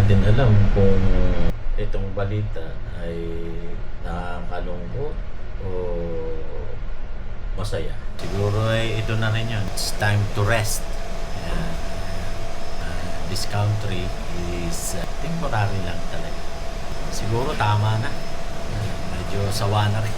natin alam kung itong balita ay nakakalungkot o masaya. Siguro ay ito na rin yun. It's time to rest. Ayan. This country is temporary lang talaga. Siguro tama na. Medyo sawa na rin.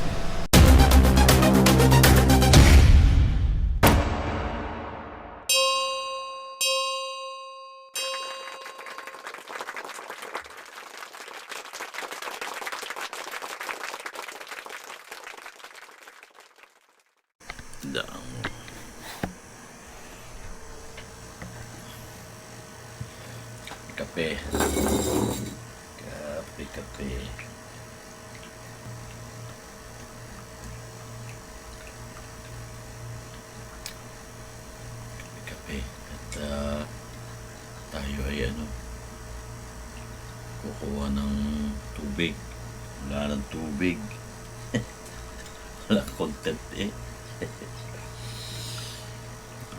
Kape. Kape. Kape. At tayo ay kukuha ng tubig. Wala ng tubig. Wala content eh.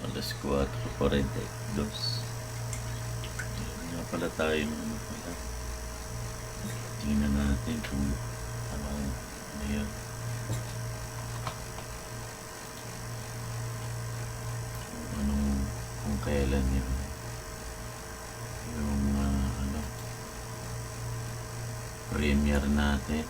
Alas 4:42. Nga pala tayong tingnan natin kung ano yan. Kung kailan yun. Yung premiere natin.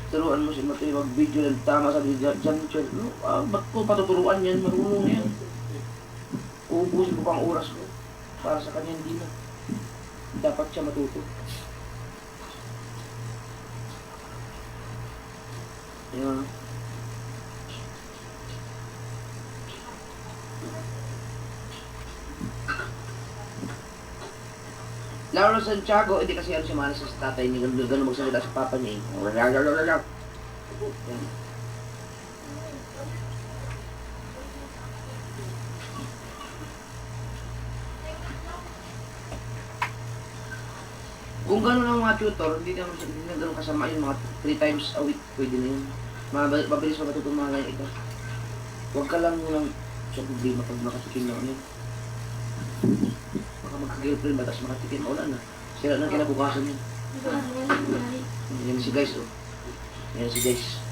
Turuan mo si Mateo mag-video ng tama sa dyan. Ba't ko patuturuan yan? Marunong yan. Uubusin ko pang oras ko. Para sa kanya hindi na. Dapat siya matuto. Yan. Lalo na Santiago, hindi kasi si Manas sa tatay niya, gano'n magsalita sa papa niya eh. Yan. Kung gano'n ang mga tutor, hindi na gano'n kasama yun, mga 3 times a week, pwede na yun. Mabilis mo matutong mga ganyan ito. Huwag ka lang munang sa problema pag makatikim na yun. Magka-girlfriend ba, tapos makatikim, wala na. Sila nang kinabukasan yun. Yan si guys, oh. Yan si guys.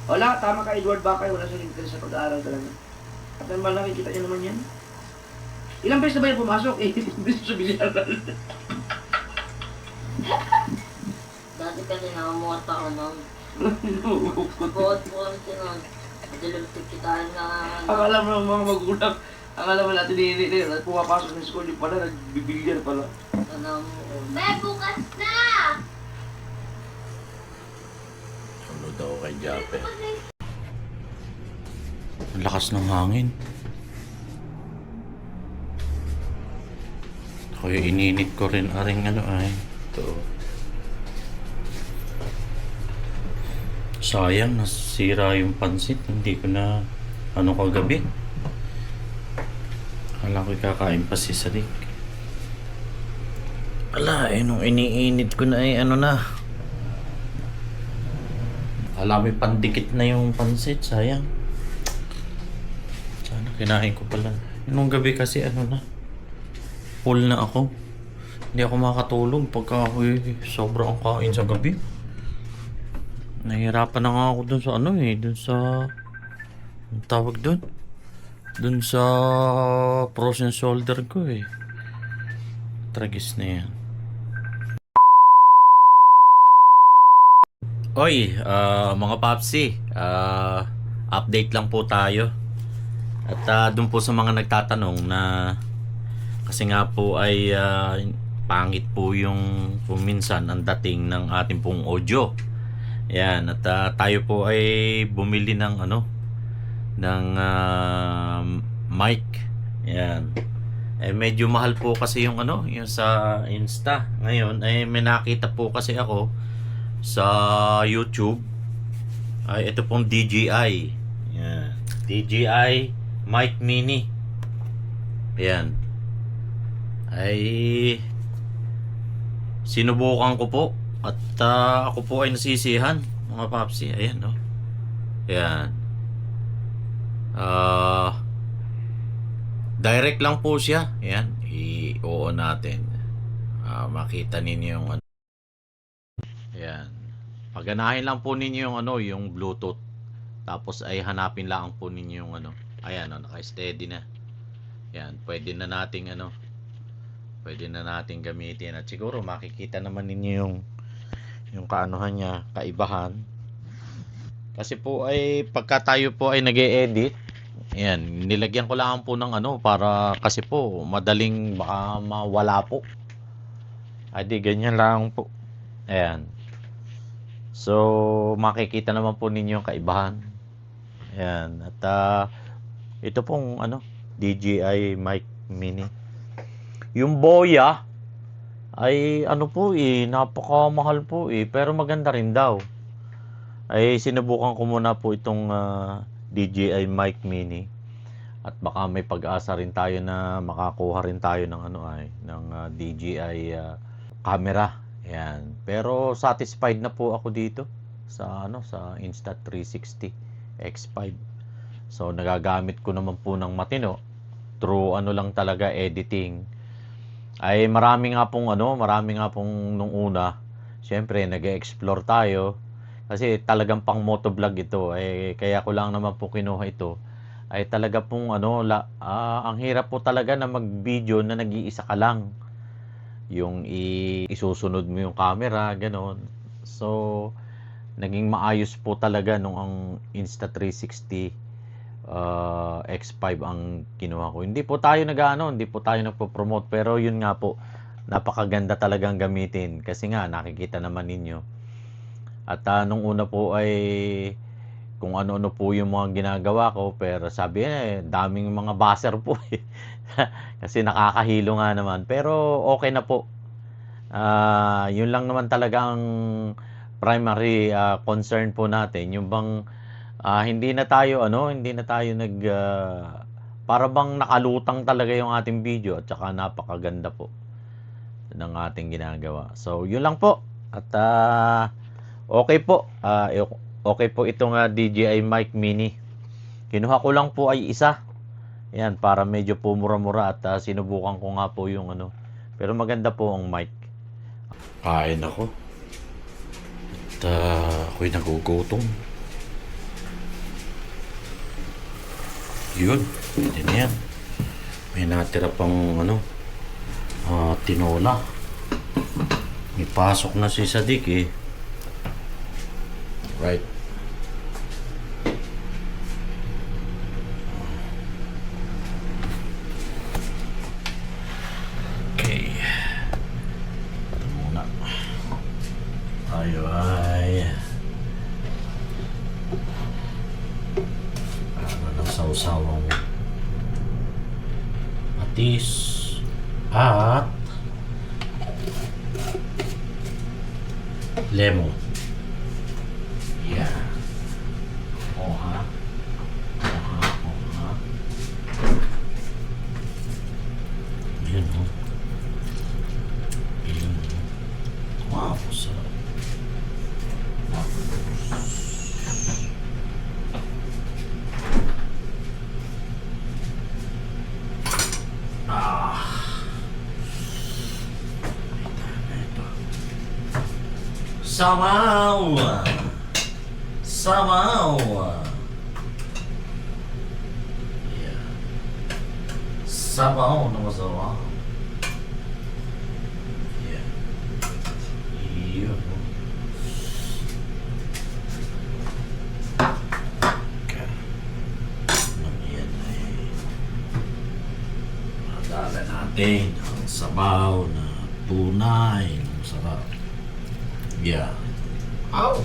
Wala, tama ka, Edward Bakay, wala siya interest sa pag-aaral talaga. At naman lang, kita niyo naman yan. Ilang beses na ba yung pumasok? 18 beses sa bilyaran. Dati kasi nakamuha ako nun. Buot po kasi nun. Madalagtig kitaan na... Akala mo ng mga magulang. Akala mo natin hindi pumapasok ng school, yung pala, nagbibilyar pala. Ano mo? Be, bukas na! Sunod ako kay Jape. Ang lakas ng hangin. Kaya ininit ko rin aring ito. Sayang, nasira yung pansit. Hindi ko na kagabi. Akala ko kakain pa si Sadik. Ala, nung iniinit ko na Akala may pandikit na yung pansit, sayang. Sana kinain ko pala. Nung gabi kasi full na ako. Hindi ako makatulog pagka sobrang kain sa gabi. Nahihirapan na nga ako dun sa dun sa ang tawag dun sa frozen shoulder ko eh. Tragis na yan. Oy, mga papsi, update lang po tayo. At dun po sa mga nagtatanong na kasi nga po ay pangit po yung minsan ang dating ng ating pong audio. Yan, at tayo po ay bumili ng mic. Yan. Medyo mahal po kasi yung yung sa Insta. Ngayon ay may nakita po kasi ako sa YouTube. Ay ito pong DJI. Yan. DJI Mic Mini. Ayan. Ay sinubukan ko po at ako po ay nasisihan mga papsi. Ayan, no. Ayan. Direct lang po siya. Ayan, i-on natin. Makita ninyo yung ano. Ayan. Paganahin lang po ninyo yung ano, yung Bluetooth. Tapos ay hanapin lang po ninyo yung ano. Ayan, oh, naka-steady na. Ayan, pwede na nating ano. Pwede na nating gamitin at siguro makikita naman ninyo yung kaanuhan niya, kaibahan. Kasi po ay pagka tayo po ay nag-e-edit, ayan, nilagyan ko lang po ng ano para kasi po madaling baka mawala po. Ay di ganyan lang po. Ayan. So makikita naman po ninyo yung kaibahan. Ayan. At ito pong ano, DJI Mic Mini. Yung Boya ay ano po napakamahal po pero maganda rin daw. Ay sinubukan ko muna po itong DJI Mic Mini at baka may pag-asa rin tayo na makakuha rin tayo ng ano ng DJI camera. Ayan. Pero satisfied na po ako dito sa sa Insta360 X5. So nagagamit ko naman po ng matino through ano lang talaga editing. Ay marami nga pong nung una, syempre nag-e-explore tayo kasi talagang pang motovlog ito kaya ko lang naman po kinuha ito ay talaga pong ang hirap po talaga na mag-video na nag-iisa ka lang yung isusunod mo yung camera ganon. So naging maayos po talaga nung ang Insta360 X5 ang kinuha ko. Hindi po tayo hindi po tayo nagpo-promote pero yun nga po, napakaganda talagang gamitin kasi nga nakikita naman ninyo. At nung una po ay kung ano-ano po yung mga ginagawa ko pero sabi daming mga buzzer po kasi nakakahilo nga naman pero okay na po. Yun lang naman talaga ang primary concern po natin, yung bang hindi na tayo para bang nakalutang talaga yung ating video at saka napakaganda po ng ating ginagawa. So yun lang po at okay po. Okay po itong DJI Mic Mini. Kinuha ko lang po ay isa. Yan para medyo po mura-mura at sinubukan ko nga po yung pero maganda po ang mic. Kain ako. At ako'y nagugutom. Yun, pwede na yan. May natira pang tinola. May pasok na si Sadik Right. Okay. Ito muna. Tayo ay sausawang patis at lemon. Yeah. Oha. Yun o. Yun. Wow, sarap. Sabaw! Sabaw! Yeah. Sabaw na masawa. Yeah. Yun. Okay. Yan madala natin ang sabaw na tunay. Sarap. Yeah. Ow!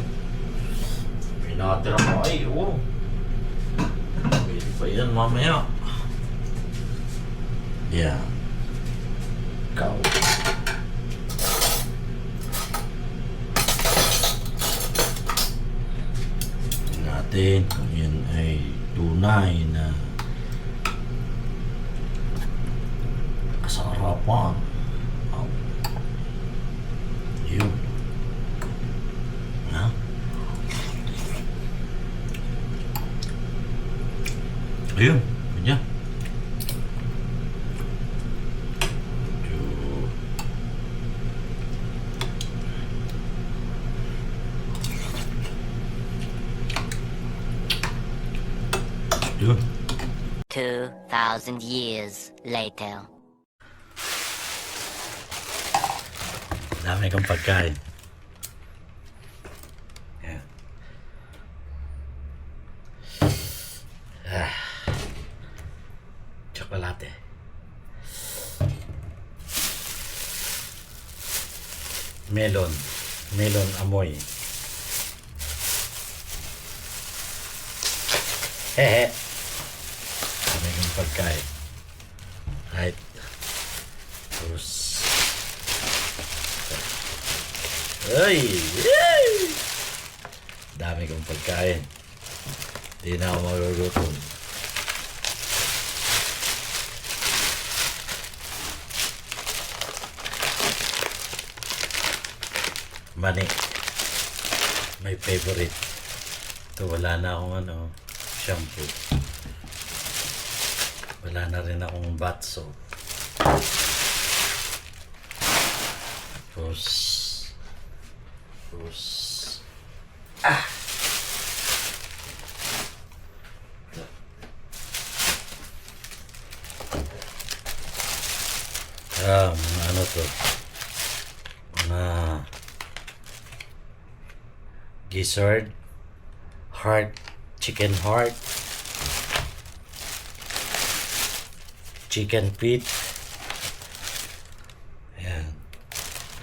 Pinatira mo ay, pwede pa yan mamaya. Yeah. Ikaw. Natin kung yan ay tunay na Harapan. Yun. Ha? Ayun. Ganyan. Yun. 2,000 years later. Dami kang pagkain. Yan. Tsokolate. Melon. Melon amoy. Hehe. Dami kang pagkain. Right. Terus. Ay! Ay! Dami kong pagkain. Di na ako magugutom. Mani. My favorite. Ito, wala na akong shampoo. Wala na rin akong bath soap. Tapos, mga ano to, mga gizzard, heart, chicken heart, chicken feet. Ayan,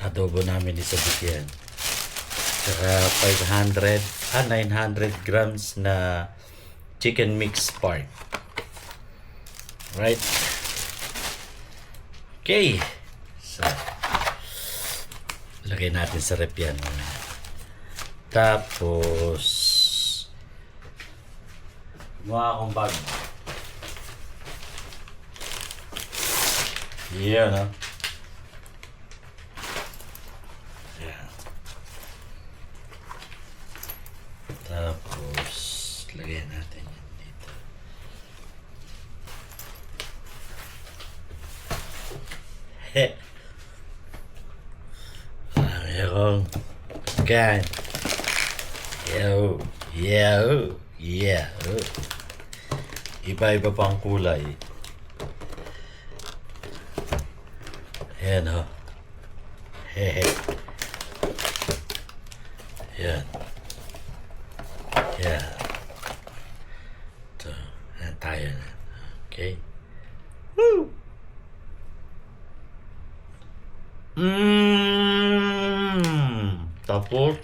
adobo namin isabit yan. Saka 900 grams na chicken mix part. Right? Okay. So, lagay natin sa rep yan. Tapos, gumawa akong bag. Yan, no? Yan. Tapos, lagay natin yan dito. Marami akong pagkain. Yo, yo, yo. Iba-iba pang kulay. Ayan o. Hehe. Yan. Yan. Ito. Ayan tayo na. Okay. Woo! Tapos,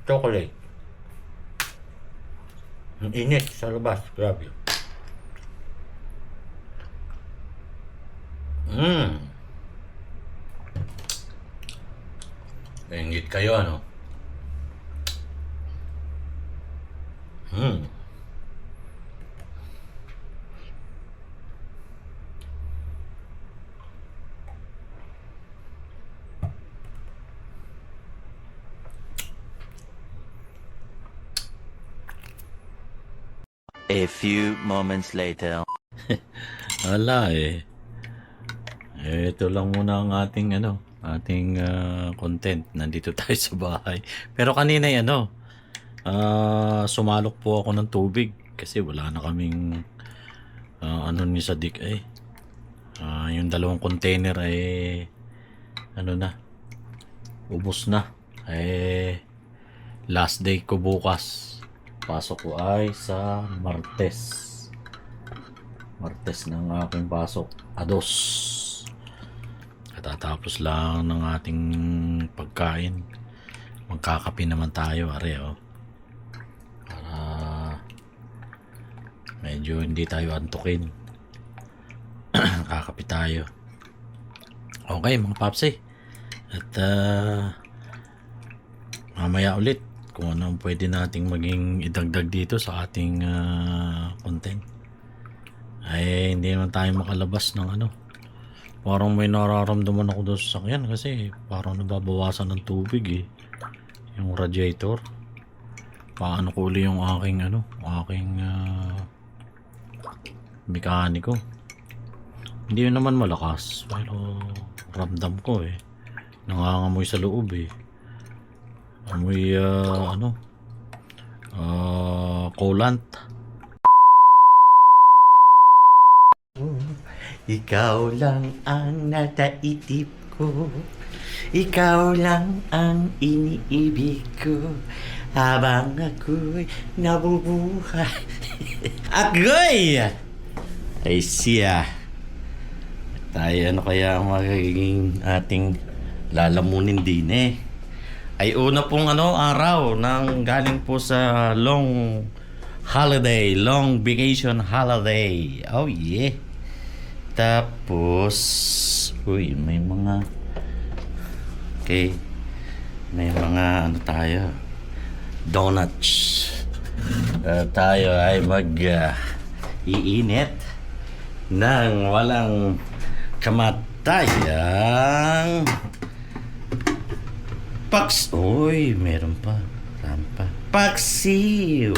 chocolate. Ang init sa labas. Grabe. Nainggit kayo, ano? A few moments later. Wala eh. Ito lang muna ang ating content. Nandito tayo sa bahay. Pero kanina sumalok po ako ng tubig kasi wala na kaming ni Sadik yung dalawang container ubos na. Last day ko bukas. Pasok ko ay sa Martes ng aking pasok, ados. Katatapos lang ng ating pagkain. Magkakape naman tayo, para medyo hindi tayo antukin. Kakape tayo. Okay mga papsi, at mamaya ulit kung ano pwede nating maging idagdag dito sa ating content. Ay hindi naman tayo makalabas ng Parang may nararamdaman ako doon sa sakyan kasi parang nababawasan ng tubig eh. Yung radiator. Paano ko uli yung aking mekaniko. Hindi yun naman malakas pero ramdam ko eh. Nangangamoy sa loob eh. Amoy coolant. Ikaw lang ang nataitip ko. Ikaw lang ang iniibig ko. Habang ako'y nabubuhay. Agoy! Ay siya. Tayo ano kaya ang magiging ating lalamunin din eh. Ay una pong araw ng galing po sa long vacation holiday. Oh yeah. Tapos, uy, may mga tayo. Donuts. Tayo ay iinit ng walang kamatayang uy, meron pa. Paksiw.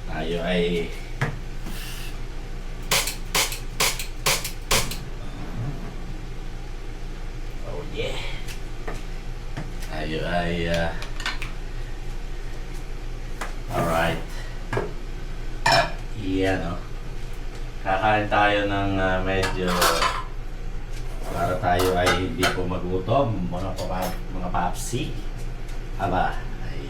Tayo ay tayo ay alright. Yan kakain tayo ng medyo para tayo ay hindi po magutom mga papsi. Aba ay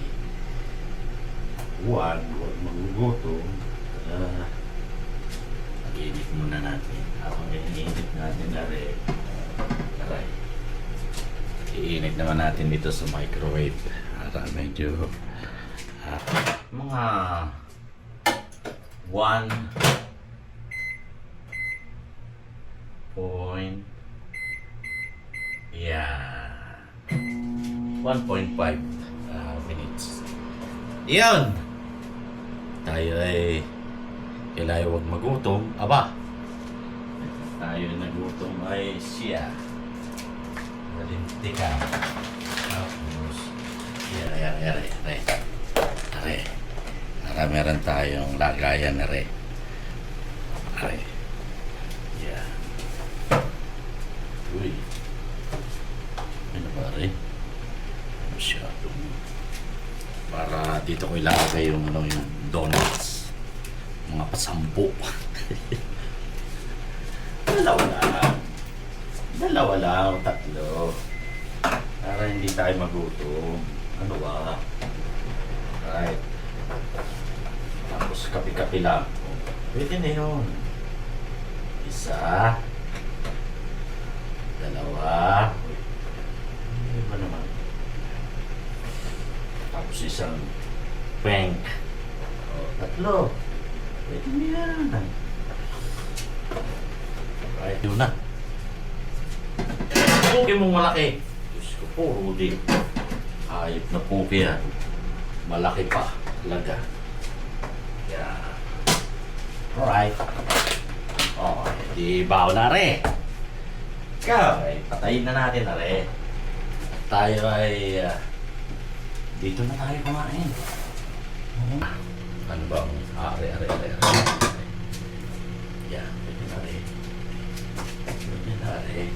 huwag magugutom. Mag-init muna natin. Habang iniinit natin aray. Iinit naman natin dito sa microwave para medyo mga 1.5 minutes. Iyon! Tayo ay kailangan huwag magutom. Aba! Tayo nagutom ay siya. Nalintika. Tapos, are. Meron tayong lagayan na rin. Are. Yan. Uy. Ano ba rin? Masyadong. Para dito ko ilagay yung donuts. Mga pasampo. Dalawa lang, tatlo. Para hindi tayo magutom. Ano ba? Right. Tapos kape-kape lang. Pwede na yun. Isa. Dalawa. Ano ba naman? Tapos isang bank. Tatlo. Pwede na yan. Right. Yun na. Puki mong malaki. Diyos ko po, Rudy. Ayop na puki yan. Malaki pa. Talaga. Yeah. Alright. Di baw na rin. Ikaw, patayin na natin na rin. Tayo ay dito na tayo kumain. Ano bang are. Yeah, pwede na rin.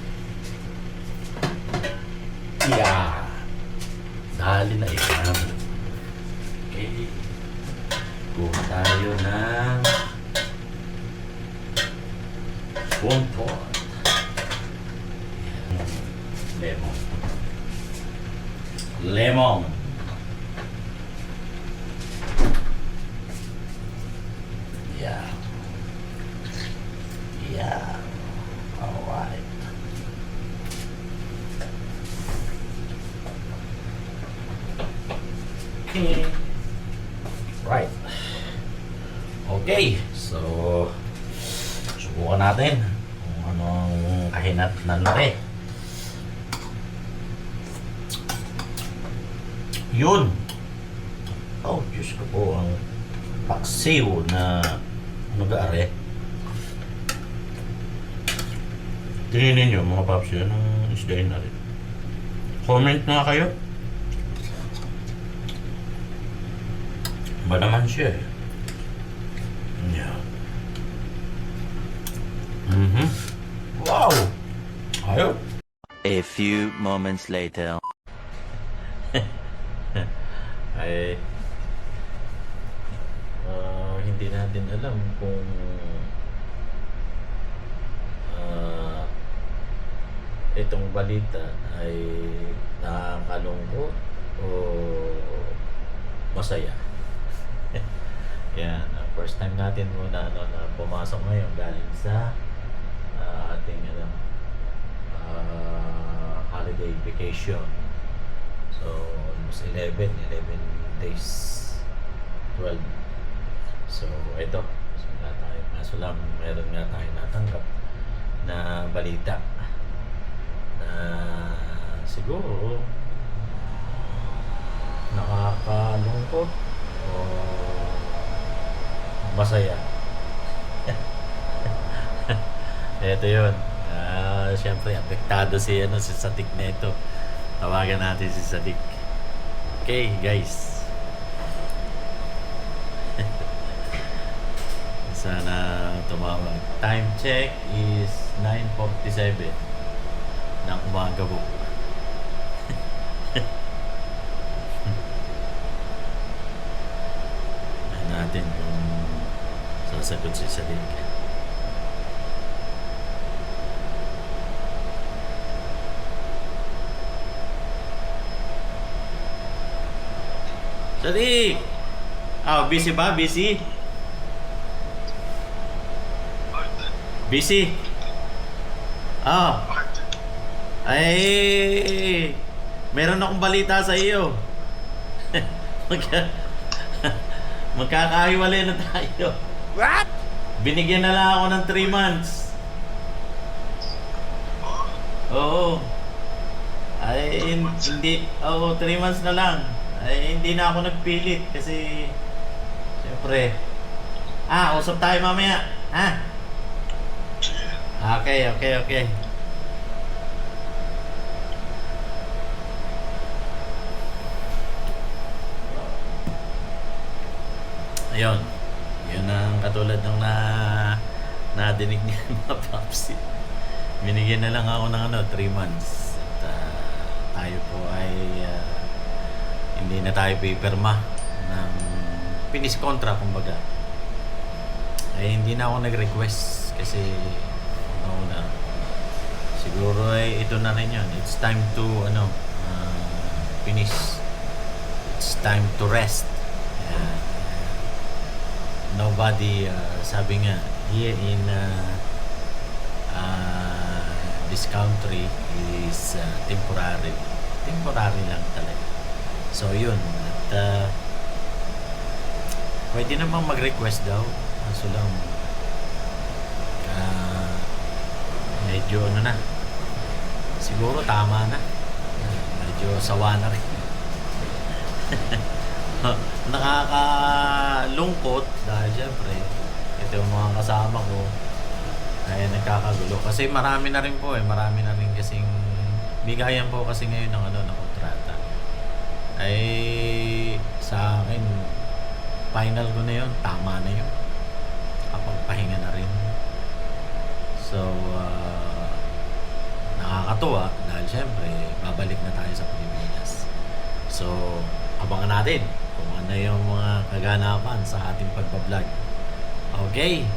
Yeah. Dali na ikan. Okay. Kuha tayo ng bonbon. Lemon. Yeah. Alright. Okay. Right. Okay. So, subukan natin kung anong kahinatnan na rin. Yun. Oh, Diyos ko po, ang paksiw na mag-aare. Tingin ninyo mga paps yun, ang isdahin natin. Comment nga kayo. Ba naman siya eh. Yeah. Wow! Ayun. A few moments later. Ay hindi natin alam kung itong balita ay nakakalungkot o masaya. Yan, first time natin muna na pumasok ngayon galing sa ating holiday vacation. So, almost 11 days, 12. So, ito. So, wala tayo. Kaso lang, meron nga tayo natanggap na balita na siguro nakakalungkot o masaya. Ito yun. Siyempre, apektado si Sadik na ito. Tawagan natin si Sadik. Okay, guys. Sana tumawag. Time check is 9:47 ng umaga po. Natin kung sasagot si Sadik. Sadik! Busy ba? Busy? Busy? Ay, meron akong balita sa iyo. Magkakahiwalay na tayo. What? Binigyan na lang ako ng 3 months. Oo. Ay, hindi. Oo, 3 months na lang. Ay, hindi na ako nagpilit kasi siyempre. Usap tayo mamaya. Ha? Okay. Ayun. Yun ang katulad ng nadinig niya mga papsi. Binigyan na lang ako ng 3 months. At tayo po ay hindi na tayo pipirma ng finish contract kumbaga. Ay hindi na ako nag-request kasi na siguro ay ito na rin yun. It's time to finish. It's time to rest. Nobody sabi nga here in this country is temporary lang talaga. So yun, at pwede namang mag-request daw. Kaso lang medyo na siguro tama na, medyo sawa na rin. Nakakalungkot dahil syempre ito yung mga kasama ko ay nagkakagulo kasi marami na rin kasing bigayan po kasi ngayon ng ng kontrata. Ay sa akin final ko na yun, tama na yun, kapagpahinga na rin. So nakakatuwa dahil syempre babalik na tayo sa Pilipinas. So abangan natin kung ano yung mga kaganapan sa ating pagbablog. Okay,